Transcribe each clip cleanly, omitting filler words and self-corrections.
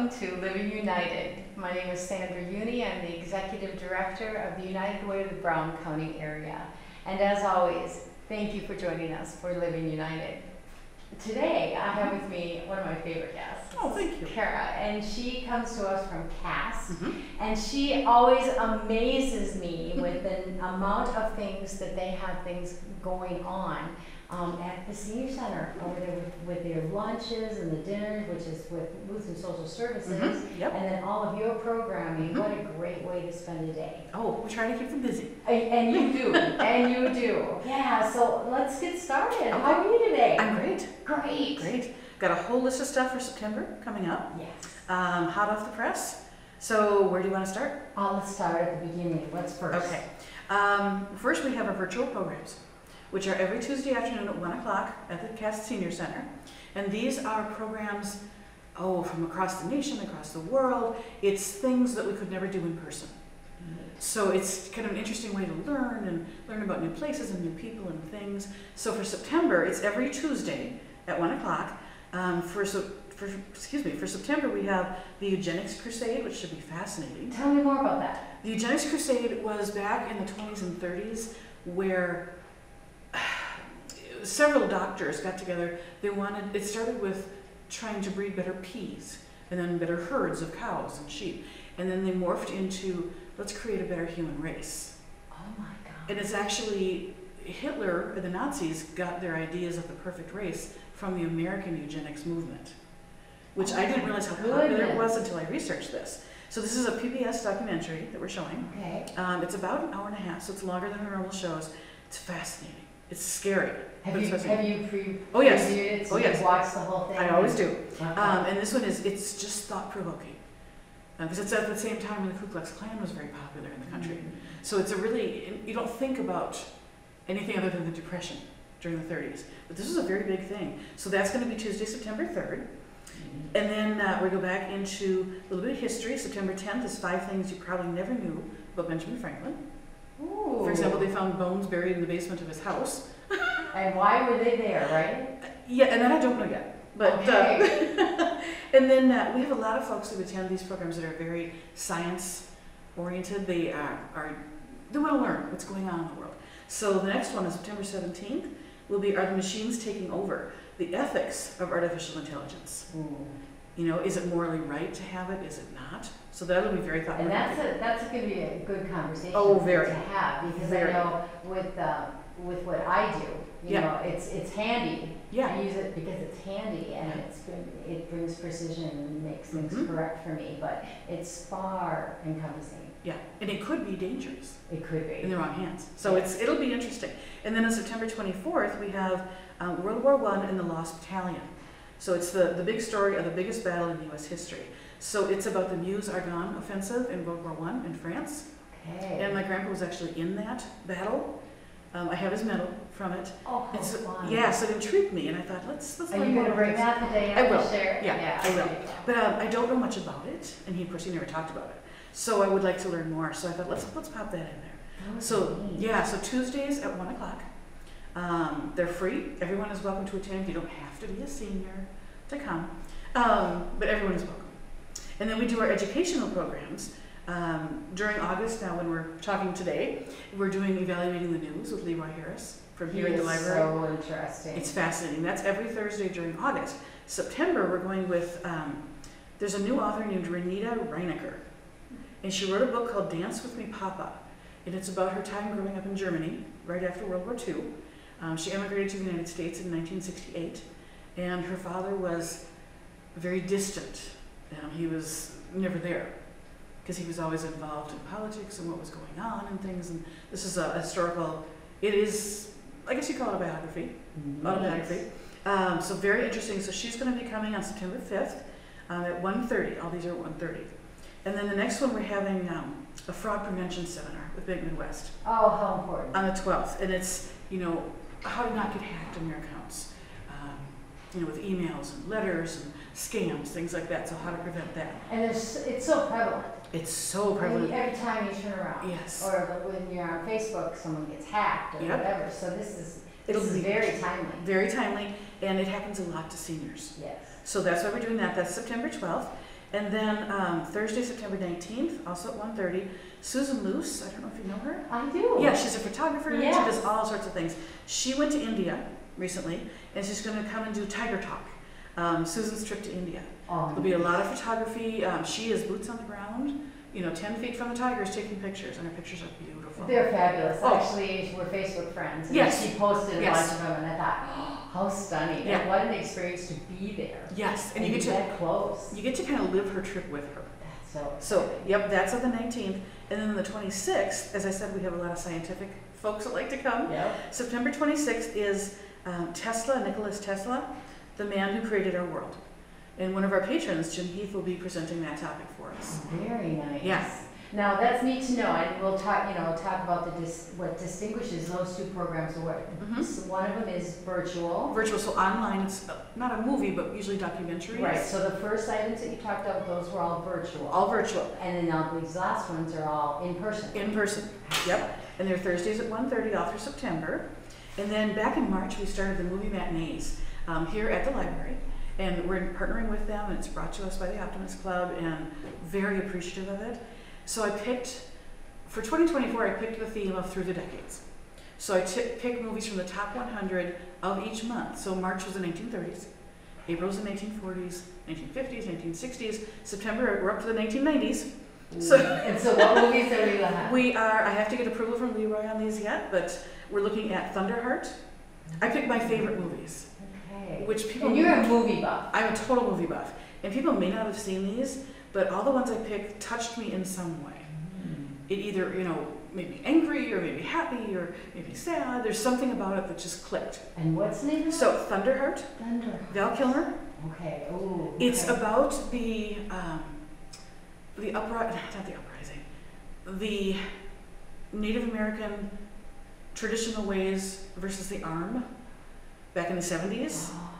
welcome to Living United. My name is Sandra Uni. I'm the Executive Director of the United Way of the Brown County area. And as always, thank you for joining us for Living United. Today, I have with me one of my favorite guests. Oh, thank you. Kara, and she comes to us from Cass, and she always amazes me with the amount of things that they have things going on at the senior center over there with their lunches and the dinners, which is with Youth and Social Services, Yep. and then all of your programming. What a great way to spend a day. Oh, we try to keep them busy. And you do, and you do. Yeah, so let's get started. How are you today? I'm great. Great. Great. Got a whole list of stuff for September coming up. Yes. Hot off the press. So where do you want to start? Let's start at the beginning. What's first? Okay. First we have our virtual programs, which are every Tuesday afternoon at 1 o'clock at the Cass Senior Center. And these are programs, from across the nation, across the world. It's things that we could never do in person. So it's kind of an interesting way to learn about new places and new people and things. So for September, it's every Tuesday at 1 o'clock. For September, we have the Eugenics Crusade, which should be fascinating. Tell me more about that. The Eugenics Crusade was back in the 20s and 30s, where several doctors got together. It started with trying to breed better peas, and then better herds of cows and sheep. And then they morphed into, let's create a better human race. Oh my God. And it's actually, Hitler and the Nazis got their ideas of the perfect race from the American eugenics movement, which I didn't realize how popular it was until I researched this. So this is a PBS documentary that we're showing. Okay. It's about an hour and a half, so it's longer than the normal shows. It's fascinating. It's scary. Have you previewed it? So you've watched the whole thing? I always do. Okay. And this one it's just thought-provoking. Because it's at the same time when the Ku Klux Klan was very popular in the country. So it's you don't think about anything other than the Depression during the 30s. But this is a very big thing. So that's going to be Tuesday, September 3rd. And then we go back into a little bit of history. September 10th is 5 things you probably never knew about Benjamin Franklin. Ooh. For example, they found bones buried in the basement of his house. And why were they there, right? Yeah, and then I don't know yet. But okay. and then we have a lot of folks who attend these programs that are very science-oriented. They want to learn what's going on in the world. So the next one is September 17th. Will be Are the Machines Taking Over? The Ethics of Artificial Intelligence. Ooh. Is it morally right to have it? Is it not? So that'll be very thought-provoking. And that's going to be a good conversation very. to have, because I know with what I do, it's handy. Yeah. I use it because it's handy and it brings precision and makes things correct for me, but it's far encompassing. Yeah, and it could be dangerous. It could be. In the wrong hands. So it'll be interesting. And then on September 24th, we have World War I and the Lost Battalion. So it's the big story of the biggest battle in U.S. history. So it's about the Meuse-Argonne offensive in World War I in France. Okay. And my grandpa was actually in that battle. I have his medal from it. Oh, how fun. Yeah, so it intrigued me, and I thought, let's Are you going to bring that the day I will. Share? Yeah, I will. But I don't know much about it, and of course, he never talked about it. So I would like to learn more. So I thought, let's pop that in there. So Tuesdays at 1 o'clock. They're free. Everyone is welcome to attend. You don't have to be a senior to come, but everyone is welcome. And then we do our educational programs. During August, now when we're talking today, we're doing Evaluating the News with Leroy Harris from here at the library. So interesting. It's fascinating. That's every Thursday during August. September, we're going with, there's a new author named Renita Reinecker. And she wrote a book called Dance With Me, Papa. And it's about her time growing up in Germany, right after World War II. She emigrated to the United States in 1968. And her father was very distant. He was never there, because he was always involved in politics and what was going on and things. And this is a historical, it is, I guess you call it a biography, autobiography. So very interesting. So she's going to be coming on September 5th at 1:30. All these are at 1:30. And then the next one, we're having a fraud prevention seminar with Bank Midwest. Oh, how important. On the 12th. And it's, how to not get hacked in your accounts. With emails and letters and scams, things like that. So how to prevent that. And it's so prevalent. It's so prevalent. Every time you turn around. Yes. Or when you're on Facebook, someone gets hacked or whatever. So this is very timely. Very timely, and it happens a lot to seniors. Yes. So that's why we're doing that. That's September 12th. And then Thursday, September 19th, also at 1:30, Susan Luce, I don't know if you know her. I do. Yeah, she's a photographer. Yes. She does all sorts of things. She went to India recently, and she's going to come and do Tiger Talk. Susan's trip to India. There'll be a lot of photography. She is boots on the ground, 10 feet from the tigers taking pictures, and her pictures are beautiful. They're fabulous. Oh. Actually, we're Facebook friends. And Yes. she posted a Yes. bunch of them, and I thought, oh, how stunning. Yeah. And what an experience to be there. Yes, and And you be get to that close. kind of live her trip with her. That's So, yep, that's on the 19th. And then on the 26th, as I said, we have a lot of scientific folks that like to come. Yep. September 26th is Nikola Tesla, the man who created our world. And one of our patrons, Jim Heath, will be presenting that topic for us. Very nice. Yeah. Now that's neat to know, and we'll talk. Talk about what distinguishes those two programs. Mhm. So one of them is virtual. Virtual, so online, it's not a movie, but usually documentaries. Right. So the first items that you talked about, those were all virtual. All virtual. And then now these last ones are all in person. In person, yep. And they're Thursdays at 1:30 all through September. And then back in March, we started the movie matinees here at the library. And we're partnering with them, and it's brought to us by the Optimist Club, and very appreciative of it. So I picked, for 2024, I picked the theme of Through the Decades. So I picked movies from the top 100 of each month. So March was the 1930s, April was the 1940s, 1950s, 1960s, September we're up to the 1990s. So, and so what movies are we gonna have? I have to get approval from Leroy on these yet, but we're looking at Thunderheart. I picked my favorite movies, Okay. which people... And you're a movie buff. I'm a total movie buff, and people may not have seen these, but all the ones I picked touched me in some way. It either, made me angry, or made me happy, or made me sad. There's something about it that just clicked. And what's the name of it? So, Thunderheart, Thunder. Val Kilmer. Okay. Ooh. It's okay. about the Native American traditional ways versus the arm back in the 70s. Oh,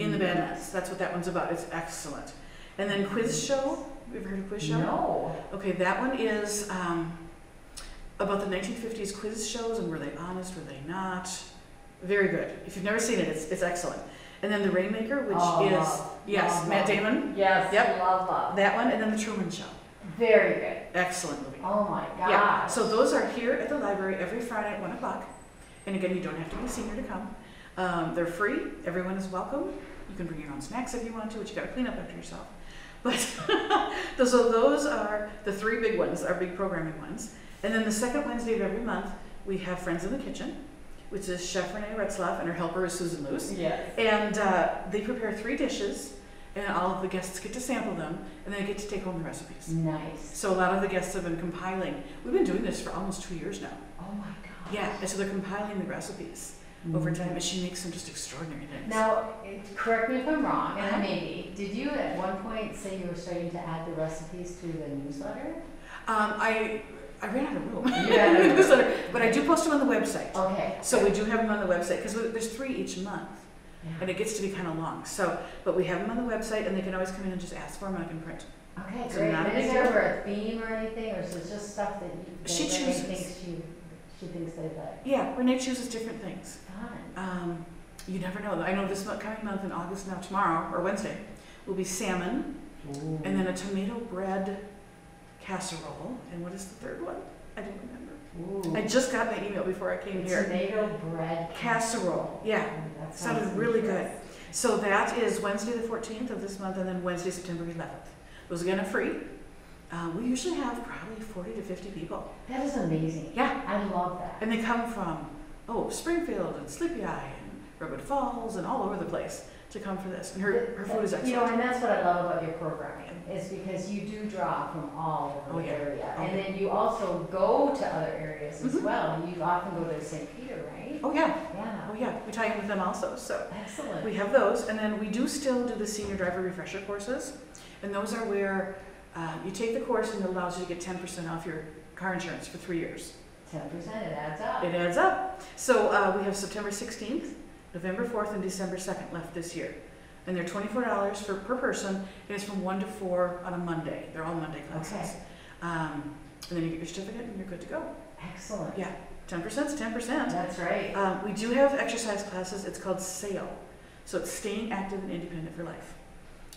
In the Badlands. That's what that one's about. It's excellent. And then Quiz Show. Have you ever heard of Quiz Show? No. Okay, that one is about the 1950s quiz shows, and were they honest, were they not? Very good. If you've never seen it, it's excellent. And then The Rainmaker, which is Matt Damon. Yes. Yep. Love. That one, and then The Truman Show. Very good. Excellent movie. Oh my gosh. Yeah. So those are here at the library every Friday at 1 o'clock. And again, you don't have to be a senior to come. They're free. Everyone is welcome. You can bring your own snacks if you want to, but you got to clean up after yourself. But so those are the three big ones, our big programming ones. And then the second Wednesday of every month, we have Friends in the Kitchen, which is Chef Renee Retzlaff, and her helper is Susan Luce. Yes. And they prepare 3 dishes, and all of the guests get to sample them, and they get to take home the recipes. Nice. So a lot of the guests have been compiling. We've been doing this for almost 2 years now. Oh my gosh. Yeah, and so they're compiling the recipes over time, and she makes some just extraordinary things. Now, correct me if I'm wrong, and I may be. Did you at one point say you were starting to add the recipes to the newsletter? I ran out of room. Yeah. But I do post them on the website. Okay. So we do have them on the website, because there's 3 each month, Yeah. and it gets to be kind of long. So, but we have them on the website, and they can always come in and just ask for them, and I can print. Okay, So great. not a And is big there deal. ever a theme or anything, or is it just stuff that She Renee chooses. thinks she thinks they like? Yeah, Renee chooses different things. Fun. You never know. I know this coming month in August, now tomorrow, or Wednesday, will be salmon, and then a tomato bread casserole. And what is the third one? I don't remember. Ooh. I just got my email before I came here. Tomato bread Casserole. Yeah, Ooh, that sounded sounds really good. interesting. So that is Wednesday the 14th of this month, and then Wednesday, September 11th. Those again are free. We usually have probably 40 to 50 people. That is amazing. Yeah. I love that. And they come from, Springfield and Sleepy Eye and Redwood Falls and all over the place to come for this. And her food is excellent. And that's what I love about your programming, is because you do draw from all over Oh, the yeah. area. Oh, And yeah. then you also go to other areas as Mhm. well. You often go to St. Peter, right? Oh yeah, Yeah. we tie in with them also. So Excellent. we have those, and then we do still do the senior driver refresher courses, and those are where you take the course and it allows you to get 10% off your car insurance for 3 years. 10%, it adds up. It adds up. So we have September 16th, November 4th, and December 2nd left this year. And they're $24 per person, and it's from 1 to 4 on a Monday. They're all Monday classes. Okay. And then you get your certificate and you're good to go. Excellent. Yeah, 10% is 10%. That's right. We do have exercise classes. It's called SAIL. So it's Staying Active and Independent for Life.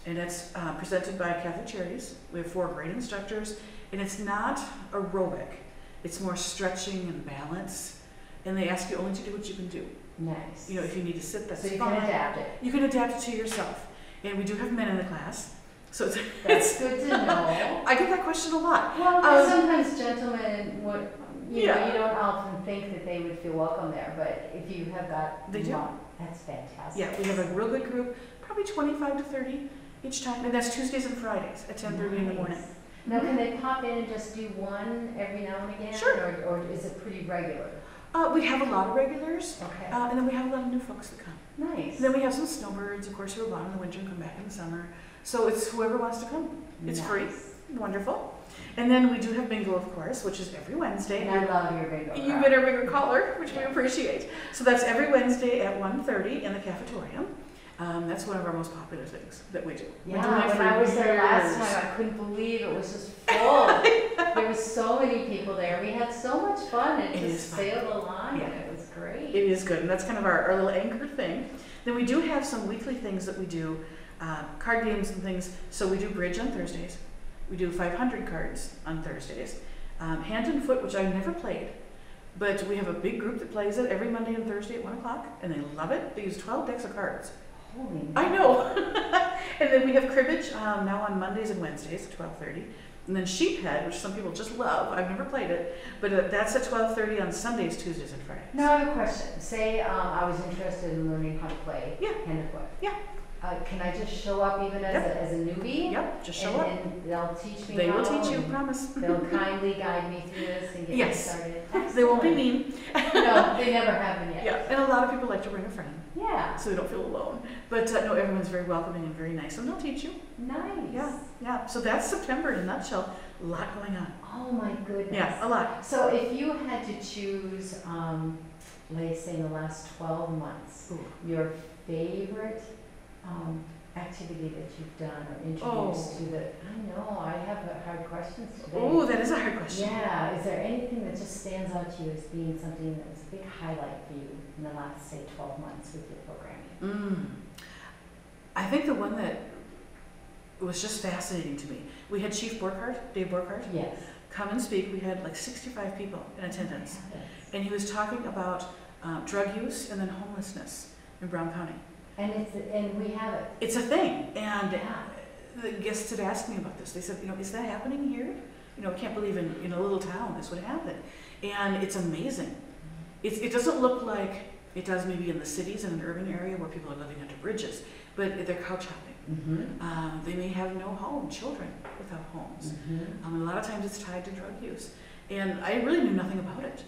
And it's presented by Catholic Charities. We have 4 great instructors, and it's not aerobic. It's more stretching and balance, and they ask you only to do what you can do. Nice. You know, if you need to sit, that's so you fine. can adapt it. You can adapt it to yourself. And we do have men in the class, so That's good to know. I get that question a lot. Well, 'cause sometimes gentlemen would, you know, Yeah. you don't often think that they would feel welcome there, but if you have got They do. one, that's fantastic. Yeah, we have a real good group, probably 25 to 30 each time, and that's Tuesdays and Fridays at 10:30 in the morning. Nice. Now, can they pop in and just do one every now and again? Sure. Or is it pretty regular? We have a lot of regulars, Okay. and then we have a lot of new folks that come. Nice. And then we have some snowbirds, of course, who are gone in the winter and come back in the summer. So it's whoever wants to come. It's free. Nice. Wonderful. And then we do have bingo, of course, which is every Wednesday. And I love your bingo You card. better bring a caller, which we Yeah. appreciate. So that's every Wednesday at 1:30 in the cafetorium. That's one of our most popular things that we do. We're doing Yeah, it when for I was there last years. time, I couldn't believe it was just full. There was so many people there. We had so much fun. It It just is fun. sailed along, Yeah. and it was great. It is good, and that's kind of our little anchor thing. Then we do have some weekly things that we do, card games and things. So we do bridge on Thursdays. We do 500 cards on Thursdays. Hand and foot, which I've never played, but we have a big group that plays it every Monday and Thursday at 1 o'clock, and they love it. They use 12 decks of cards. Holy I know. And then we have cribbage now on Mondays and Wednesdays at 12:30. And then sheephead, which some people just love. I've never played it, but that's at 12:30 on Sundays, Tuesdays, and Fridays. Now I have a question. Say I was interested in learning how to play Yeah. hand and foot. Yeah. Can I just show up even as, Yep. as a newbie? Yep, just show and, up. And they'll teach me They how, will teach you, and promise. They'll kindly guide me through this and get Yes. me started. They won't be Excellent. mean. No, they never have been yet. Yeah, and a lot of people like to bring a friend, Yeah. so they don't feel alone. But no, everyone's very welcoming and very nice, and they'll teach you. Nice. Yeah, yeah. So that's September in a nutshell. A lot going on. Oh my goodness. Yeah, a lot. So if you had to choose, let's say in the last 12 months, Ooh. your favorite activity that you've done or introduced Oh. to the, I know, I have hard questions today. Oh, that is a hard question. Yeah, is there anything that just stands out to you as being something that was a big highlight for you in the last, say, 12 months with your programming? I think the one that was just fascinating to me, we had Chief Borkhardt, Dave Borkhardt, Yes. come and speak. We had like 65 people in attendance. And he was talking about drug use and then homelessness in Brown County. And we have it. It's a thing. And Yeah. the guests had asked me about this. They said, is that happening here? I can't believe in a little town this would happen. And it's amazing. It doesn't look like it does maybe in the cities in an urban area where people are living under bridges, but they're couch hopping. Mm-hmm. They may have no home, children without homes. Mm-hmm. And a lot of times it's tied to drug use. And I really knew nothing about it.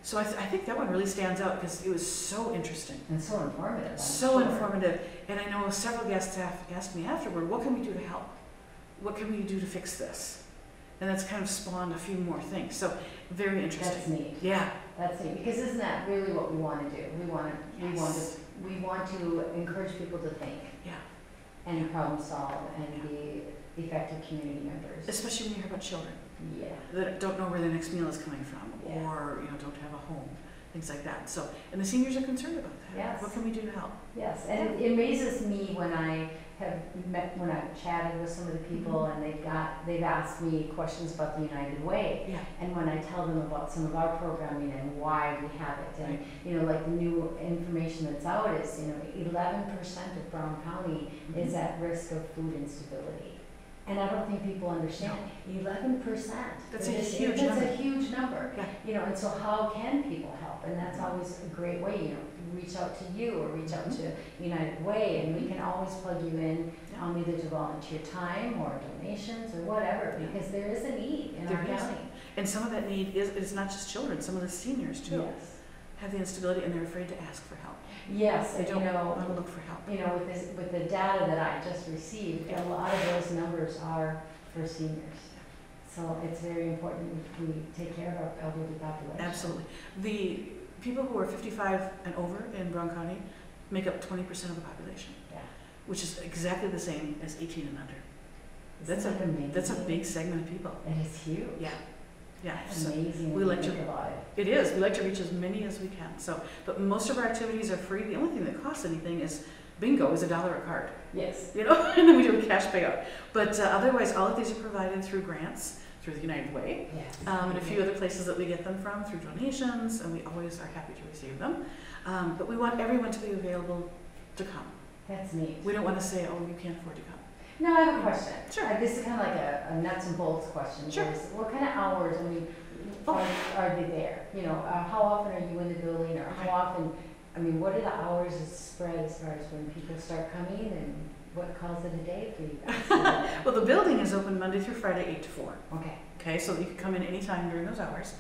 So I think that one really stands out because it was so interesting. And so informative. I'm So sure. informative. And I know several guests have asked me afterward, what can we do to help? What can we do to fix this? And that's kind of spawned a few more things. So very interesting. That's neat. Yeah. That's neat. Because isn't that really what we want to do? Yes. We want to encourage people to think. Yeah. And problem solve and be effective community members. Especially when you hear about children Yeah. that don't know where their next meal is coming from, Yeah. or don't have a home, things like that. So, and the seniors are concerned about that. Yes. What can we do to help? Yes, and it amazes me when I've chatted with some of the people and they've asked me questions about the United Way. Yeah. And when I tell them about some of our programming and why we have it, and like the new information that's out is 11% of Brown County is at risk of food instability. And I don't think people understand. 11%. That's a huge number. That's a huge number. Yeah. And so how can people help? And that's always a great way, reach out to you or reach out to United Way, and we can always plug you in either to volunteer time or donations or whatever, because there is a need in our There is. county. And some of that need is not just children, some of the seniors too Yes. have the instability and they're afraid to ask for help. Yes, They and don't want to look for help. with the data that I just received, a lot of those numbers are for seniors. So it's very important we take care of our elderly population. Absolutely. The people who are 55 and over in Brown County make up 20% of the population, Yeah. which is exactly the same as 18 and under. Isn't that amazing? That's a big segment of people. It is huge. Yeah. Yeah. That's So amazing we when you like to- think about it. it is. We like to reach as many as we can. So, but most of our activities are free. The only thing that costs anything is Bingo is $1 a card, Yes. you know, and then we do a cash payout. But otherwise, all of these are provided through grants, through the United Way, Yes. and a few other places that we get them from through donations, and we always are happy to receive them. But we want everyone to be available to come. That's neat. We don't want to say, oh, you can't afford to come. Now I have a question. Sure. This is kind of like a nuts and bolts question. Sure. Is what kind of hours, I mean, are they there? You know, how often are you in the building, or how often, I mean, what are the hours spread as far as when people start coming, and what calls it a day for you guys? Well, the building is open Monday through Friday, 8 to 4. Okay. Okay, so you can come in anytime during those hours.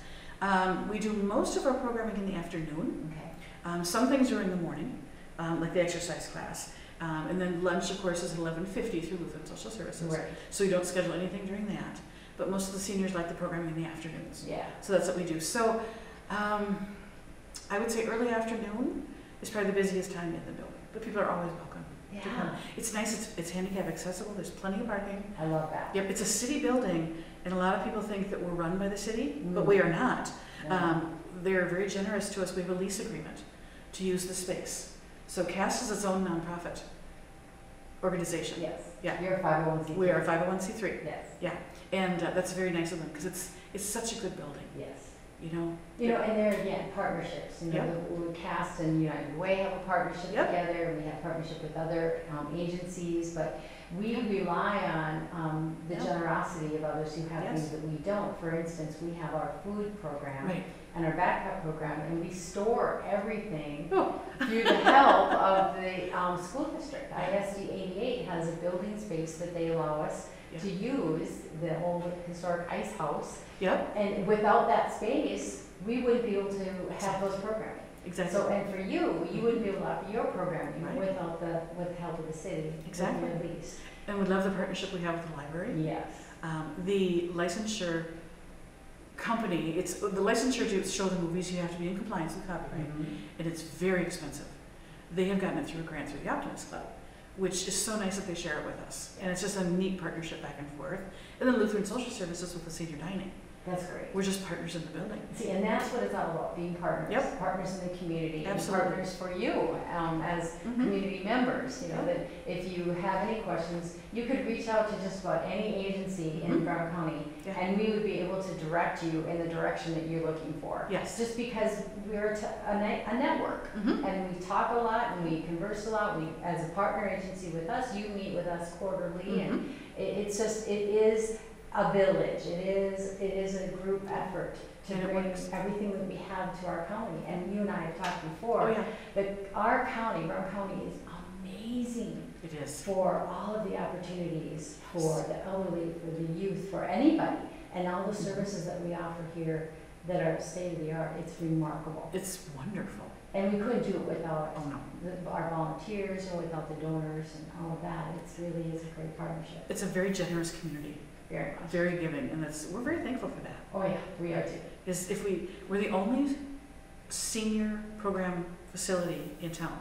We do most of our programming in the afternoon. Okay. Some things are in the morning, like the exercise class. And then lunch, of course, is at 11:50 through Lutheran Social Services. Right. So you don't schedule anything during that. But most of the seniors like the programming in the afternoons. Yeah. So that's what we do. So I would say early afternoon is probably the busiest time in the building. But people are always welcome to come. Yeah. It's nice, it's handicap accessible, there's plenty of parking. I love that. Yep, it's a city building, and a lot of people think that we're run by the city, but we are not. They're very generous to us. We have a lease agreement to use the space. So CAST is its own nonprofit organization. Yes. Yeah. You're a 501c3. We are a 501c3, Yes. and that's very nice of them because it's such a good building. Yes. You know. You know, and there again, partnerships. You know, Yep. the CAST and United Way have a partnership Yep. together. We have partnership with other agencies, but we rely on the Yep. generosity of others who have Yes. things that we don't. For instance, we have our food program Right. and our backpack program, and we store everything Oh. through the help of the school district. ISD 88 has a building space that they allow us Yeah. to use, the old historic ice house. Yep. And without that space, we wouldn't be able to have those programming. Exactly. So, and for you, you wouldn't be able to offer your programming Right. without with the help of the city. Exactly. At least. And we love the partnership we have with the library. Yes. The licensure company, it's the licensure to show the movies. You have to be in compliance with copyright, and it's very expensive. They have gotten it through a grant through the Optimist Club, which is so nice that they share it with us. And it's just a neat partnership back and forth. And then Lutheran Social Services with the senior dining. That's great. We're just partners in the building. See, and that's what it's all about, being partners. Yep. Partners in the community. Absolutely. And partners for you as community members. You know, that if you have any questions, you could reach out to just about any agency in Brown County, Yeah. and we would be able to direct you in the direction that you're looking for. Yes. Just because we're a network, and we talk a lot and we converse a lot. We, as a partner agency with us, you meet with us quarterly, and it is a village. It is a group effort to And it bring works. everything that we have to our county. And you and I have talked before Oh yeah, that our county, Brown County, is amazing it is. for all of the opportunities for the elderly, for the youth, for anybody, and all the services that we offer here that are state of the art. It's remarkable. It's wonderful. And we couldn't do it without Oh no. our volunteers or without the donors and all of that. It really is a great partnership. It's a very generous community, Very much. very giving, and we're very thankful for that. Oh yeah, we are too. Is if we're the only senior program facility in town.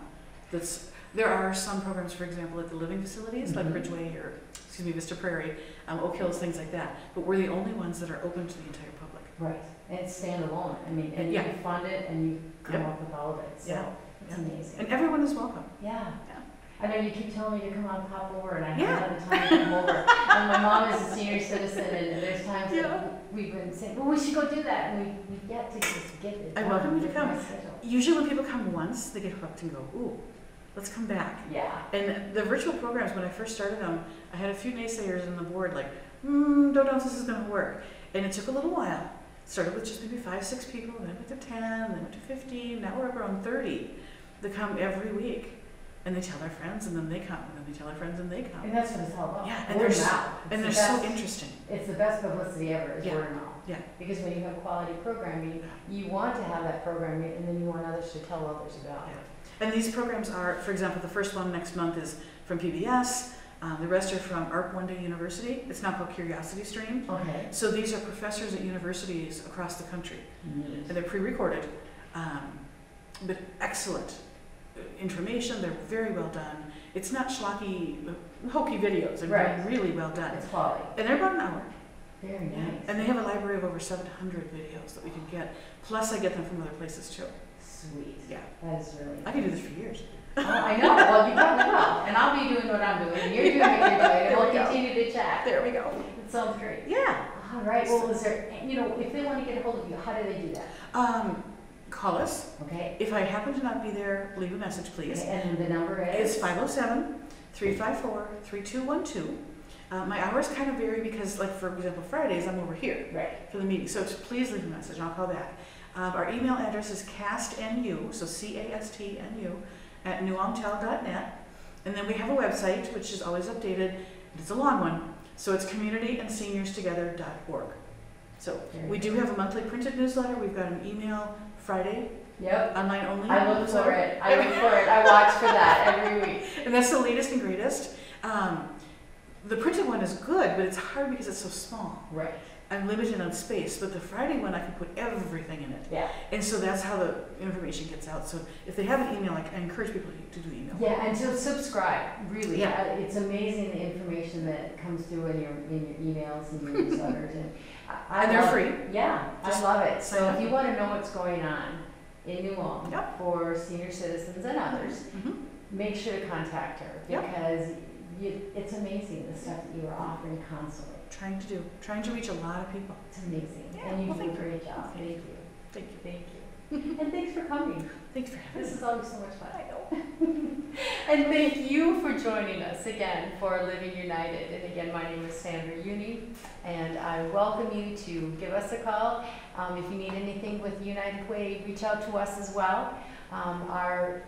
There are some programs, for example, at the living facilities like Ridgeway or Vista Prairie, Oak Hills, things like that. But we're the only ones that are open to the entire public. Right. And it's standalone. I mean, and Yeah. you fund it and you come Yep. up with all of it. So Yeah. it's amazing. And everyone is welcome. Yeah. Yeah. I know you keep telling me to come out and pop over, and I Yeah. haven't had the time to come over. And my mom is a senior citizen, and there's times Yeah. that we've been saying, well, we should go do that, and we get to just get it I done welcome you to with come. my schedule. Usually when people come once, they get hooked and go, ooh, let's come back. Yeah. And the virtual programs, when I first started them, I had a few naysayers on the board like, don't know if this is going to work. And it took a little while. Started with just maybe 5, 6 people, then went to 10, then went to 15, now we're up around 30 that come every week. And they tell their friends, and then they come, and then they tell their friends, and they come. And that's what it's all about. Yeah, and Word they're of so- mouth. It's And the they're so best- interesting. It's the best publicity ever is Yeah. word of mouth. Yeah. Because when you have quality programming, you want to have that programming, and then you want others to tell others about it. And these programs are, for example, the first one next month is from PBS. The rest are from ARC One Day University. It's now called Curiosity Stream. Okay. So these are professors at universities across the country. Neat. And they're pre-recorded, but excellent information. They're very well done. It's not schlocky, hokey videos. They're Right. really well done. It's quality. And they're about an hour. Very nice. And they have a library of over 700 videos that we can get. Plus I get them from other places too. Sweet. Yeah. That is really I could do this for years. Oh, I know. Well, you probably what I'm doing, you're doing what you're doing, and we'll There we go. continue to chat. There we go. That sounds great. Yeah. All right, well, is there, if they want to get a hold of you, how do they do that? Call us. Okay? If I happen to not be there, leave a message, please. Okay, and the number is? It's 507-354-3212. My hours kind of vary because, like, for example, Fridays, I'm over here Right. for the meeting. So please leave a message and I'll call back. Our email address is castnu, so CASTNU, at newalmtel.net. And then we have a website, which is always updated. It's a long one. So it's communityandseniourstogether.org. So we do have a monthly printed newsletter. We've got an email Friday, Yep. online only. I look for newsletter. it. I look for it. I watch for that every week. And that's the latest and greatest. The printed one is good, but it's hard because it's so small. Right. I'm limited on space, but the Friday one, I can put everything in it. Yeah. And so that's how the information gets out. So if they have an email, I encourage people to do email. Yeah, and to subscribe, really. Yeah. It's amazing the information that comes through in your emails and your newsletters. And And they're love free. it. Yeah, Just I love it. sign So up. if you want to know what's going on in New Ulm Yep. for senior citizens and others, Mhm. make sure to contact her Yep. because it's amazing the stuff that you are offering constantly. Trying to reach a lot of people. It's amazing. Yeah, And you well, do a thank you. great job. Thank Thank you. Thank you. Thank you. And thanks for coming. Thanks for having This me. is always so much fun. I know. And thank you for joining us again for Living United. And again, my name is Sandra Uni, and I welcome you to give us a call. If you need anything with United Way, reach out to us as well. Our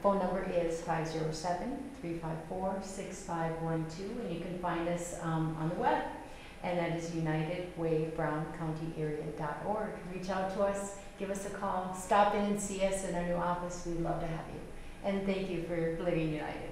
phone number is 507-354-6512, and you can find us on the web, and that is unitedwaybrowncountyarea.org. Reach out to us, give us a call, stop in and see us in our new office. We'd love to have you. And thank you for Living United.